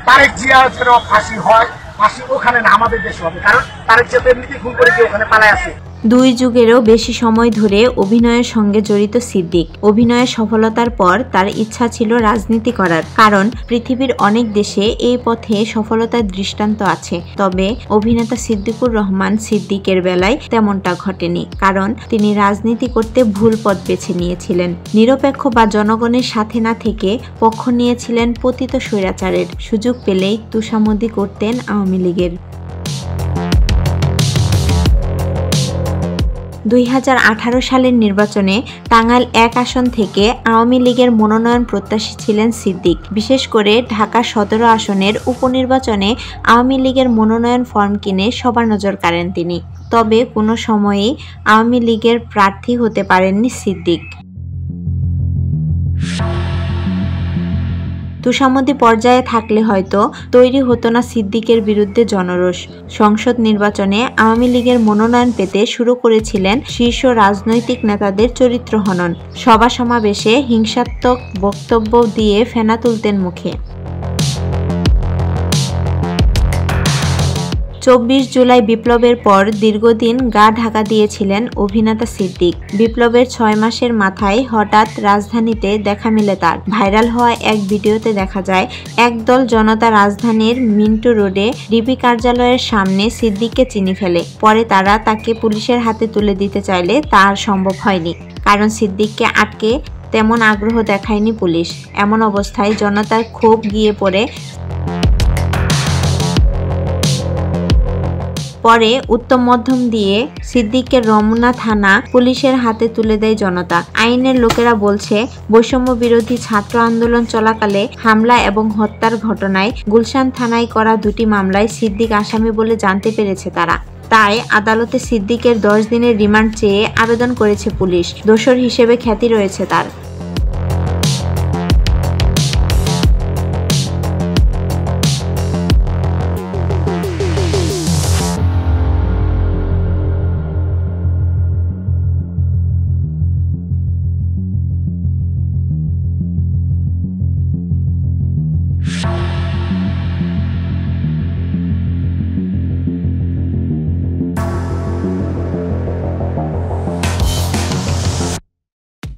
তারেক জিয়ার যেন ফাঁসি হয়, ফাঁসি ওখানে না আমাদের দেশে হবে, কারণ তারেক জিয়া তো এমনিতেই খুন করে গিয়ে ওখানে পালায় আছে। 2 যুগেরও বেশি সময় ধরে অভিনয়ের সঙ্গে জড়িত সিদ্দিক। অভিনয়ের সফলতার পর তার ইচ্ছা ছিল রাজনীতি করার, কারণ পৃথিবীর অনেক দেশে এই পথে সফলতার দৃষ্টান্ত আছে। তবে অভিনেতা সিদ্দিকুর রহমান সিদ্দিকের বেলায় তেমনটা ঘটেনি, কারণ তিনি রাজনীতি করতে ভুল পথ বেছে নিয়েছিলেন। নিরপেক্ষ বা জনগণের সাথে না থেকে পক্ষ নিয়েছিলেন পতিত স্বৈরাচারের। সুযোগ পেলেই তোষামোদী করতেন আওয়ামী লীগের। 2018 সালের নির্বাচনে টাঙ্গাইল 1 আসন থেকে আওয়ামী লীগের মনোনয়ন প্রত্যাশী ছিলেন সিদ্দিক। বিশেষ করে ঢাকা 17 আসনের উপনির্বাচনে আওয়ামী লীগের মনোনয়ন ফর্ম কিনে সবার নজর কাড়েন তিনি। তবে কোনো সময়েই আওয়ামী লীগের প্রার্থী হতে পারেননি সিদ্দিক। তোষামোদী পর্যায়ে থাকলে হয়তো তৈরি হতো না সিদ্দিকের বিরুদ্ধে জনরোষ। সংসদ নির্বাচনে আওয়ামী লীগের মনোনয়ন পেতে শুরু করেছিলেন শীর্ষ রাজনৈতিক নেতাদের চরিত্র হনন। সভা সমাবেশে হিংসাত্মক বক্তব্য দিয়ে ফেনা তুলতেন মুখে। 24 জুলাই বিপ্লবের পর দীর্ঘদিন গা ঢাকা দিয়েছিলেন অভিনেতা সিদ্দিক। বিপ্লবের 6 মাসের মাথায় হঠাৎ রাজধানীতে দেখা মেলে তার। ভাইরাল হওয়া এক ভিডিওতে দেখা যায় একদল জনতা রাজধানীর মিন্টো রোডে ডিবি কার্যালয়ের সামনে সিদ্দিককে চিনি ফেলে। পরে তারা তাকে পুলিশের হাতে তুলে দিতে চাইলে তা আর সম্ভব হয়নি, কারণ সিদ্দিককে আটকে তেমন আগ্রহ দেখায়নি পুলিশ। এমন অবস্থায় জনতার ক্ষোভ গিয়ে পড়ে। পরে উত্তম মধ্যম দিয়ে সিদ্দিককে রমনা থানা পুলিশের হাতে তুলে দেয় জনতা। আইনের লোকেরা বলছে, বৈষম্য বিরোধী ছাত্র আন্দোলন চলাকালে হামলা এবং হত্যার ঘটনায় গুলশান থানায় করা 2টি মামলায় সিদ্দিক আসামি বলে জানতে পেরেছে তারা। তাই আদালতে সিদ্দিকের 10 দিনের রিমান্ড চেয়ে আবেদন করেছে পুলিশ। দোষর হিসেবে খ্যাতি রয়েছে তার।